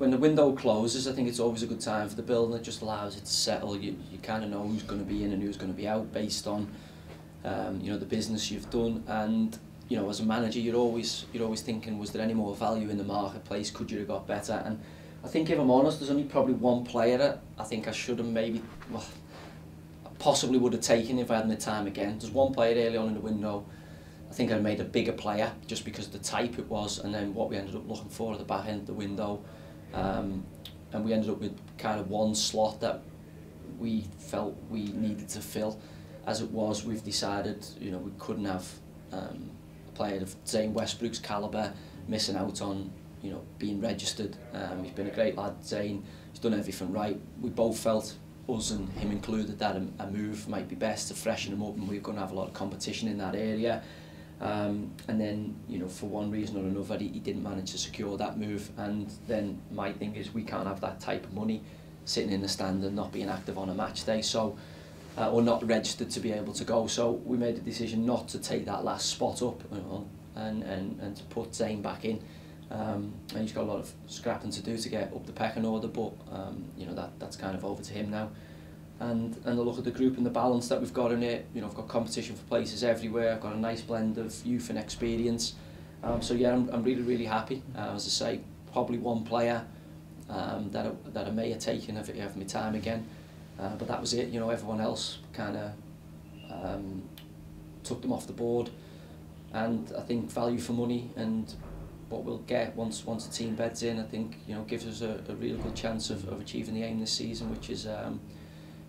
when the window closes, I think it's always a good time for the building. It just allows it to settle. You kind of know who's going to be in and who's going to be out based on you know, the business you've done. And you know, as a manager, you're always thinking, was there any more value in the marketplace? Could you have got better? And I think, if I'm honest, there's only probably one player that I think I should have maybe, well, I possibly would have taken if I had my time again. There's one player early on in the window. I think I made a bigger player just because of the type it was, and then what we ended up looking for at the back end of the window. And we ended up with kind of one slot that we felt we needed to fill. As it was, we've decided, you know, we couldn't have a player of Zane Westbrook's calibre missing out on, you know, being registered. He's been a great lad, Zane. He's done everything right. We both felt, us and him included, that a move might be best to freshen him up, and we're going to have a lot of competition in that area. And then, you know, for one reason or another, he didn't manage to secure that move. And then my thing is, we can't have that type of money sitting in the stand and not being active on a match day, so or not registered to be able to go. So we made the decision not to take that last spot up, you know, and to put Zane back in. And he's got a lot of scrapping to do to get up the pecking order, but you know, that's kind of over to him now. And the look at the group and the balance that we've got in it, you know, I've got competition for places everywhere. I've got a nice blend of youth and experience. So yeah, I'm really happy. As I say, probably one player that I may have taken if I have my time again, but that was it. You know, everyone else kind of took them off the board, and I think value for money and what we'll get once the team beds in, I think, you know, gives us a really good chance of achieving the aim this season, which is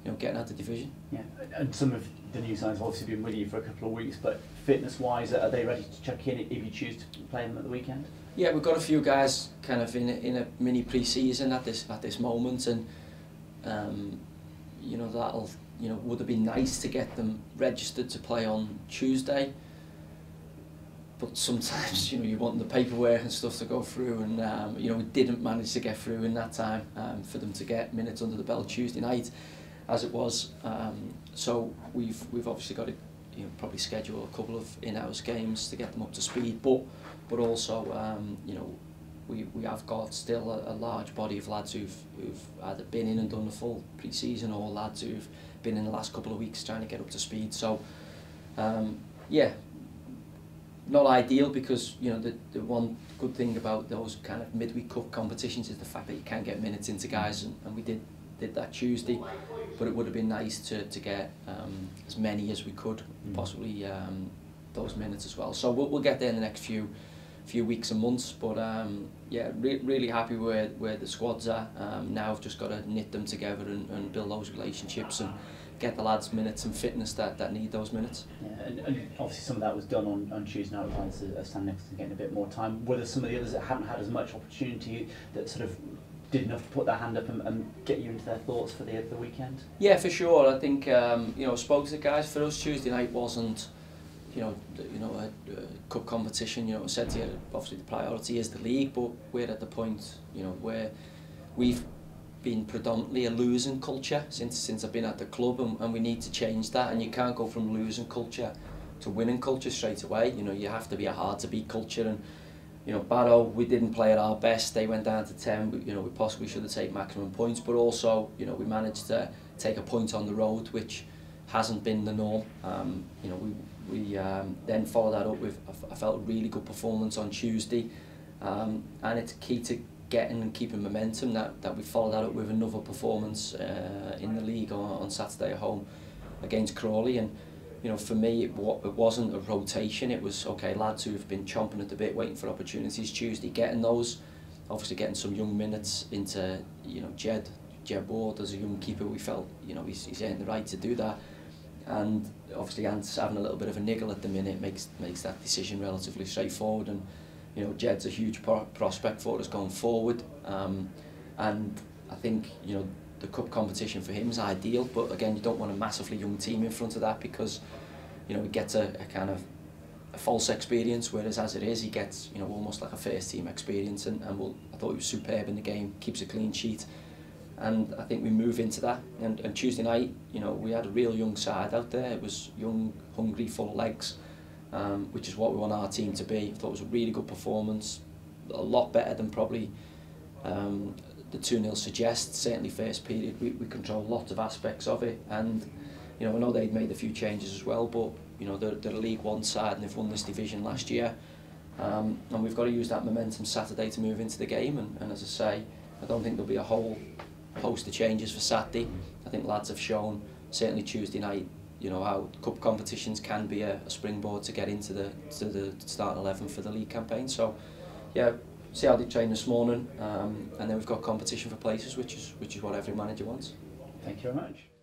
you know, getting out of the division. Yeah, and some of the new signs have obviously been with you for a couple of weeks, but fitness-wise, are they ready to check in if you choose to play them at the weekend? Yeah, we've got a few guys kind of in a mini pre-season at this moment, and you know, that'll, you know, would have been nice to get them registered to play on Tuesday. But sometimes, you know, you want the paperwork and stuff to go through, and you know, we didn't manage to get through in that time for them to get minutes under the belt Tuesday night, as it was. So we've obviously got to, you know, probably schedule a couple of in-house games to get them up to speed, but also you know, we have got still a large body of lads who've either been in and done the full pre-season, or lads who've been in the last couple of weeks trying to get up to speed. So yeah, not ideal, because, you know, the one good thing about those kind of midweek cup competitions is the fact that you can get minutes into guys, and we did that Tuesday, but it would have been nice to get as many as we could, possibly those minutes as well. So we'll get there in the next few weeks and months, but yeah, really happy where the squads are. Now I've just got to knit them together and build those relationships and get the lads minutes and fitness that need those minutes. Yeah, and obviously some of that was done on Tuesday night, lads are standing next to getting a bit more time. Were there some of the others that haven't had as much opportunity that sort of did enough to put their hand up and get you into their thoughts for the weekend? Yeah, for sure. I think you know, I spoke to the guys. For us, Tuesday night wasn't, you know, a cup competition. You know, I said to you, obviously the priority is the league, but we're at the point, you know, where we've been predominantly a losing culture since I've been at the club, and we need to change that. And you can't go from losing culture to winning culture straight away. You know, you have to be a hard to beat culture. And you know, Barrow, we didn't play at our best. They went down to 10. But, you know, we possibly should have taken maximum points, but also, you know, we managed to take a point on the road, which hasn't been the norm. You know, we then followed that up with, I felt, a really good performance on Tuesday, and it's key to getting and keeping momentum that we followed that up with another performance in the league on Saturday at home against Crawley. And you know, for me, it wasn't a rotation. It was, okay, lads who've been chomping at the bit, waiting for opportunities Tuesday, getting those, obviously getting some young minutes into, you know, Jed Ward as a young keeper. We felt, you know, he's earned the right to do that, and obviously Ant's having a little bit of a niggle at the minute makes that decision relatively straightforward. And you know, Jed's a huge prospect for us going forward, and I think, you know, the cup competition for him is ideal, but again, you don't want a massively young team in front of that, because, you know, he gets a kind of a false experience, whereas as it is, he gets, you know, almost like a first team experience. And I thought he was superb in the game, keeps a clean sheet, and I think we move into that. And Tuesday night, you know, we had a real young side out there. It was young, hungry, full of legs, which is what we want our team to be. I thought it was a really good performance, a lot better than probably the 2-0 suggests. Certainly first period we control lots of aspects of it, and you know, I know they'd made a few changes as well, but you know, they're a League One side and they've won this division last year, and we've got to use that momentum Saturday to move into the game, and as I say, I don't think there'll be a whole host of changes for Saturday. I think lads have shown, certainly Tuesday night, you know, how cup competitions can be a springboard to get into the starting 11 for the league campaign. So yeah, see how they train this morning, and then we've got competition for places, which is what every manager wants. Thank you very much.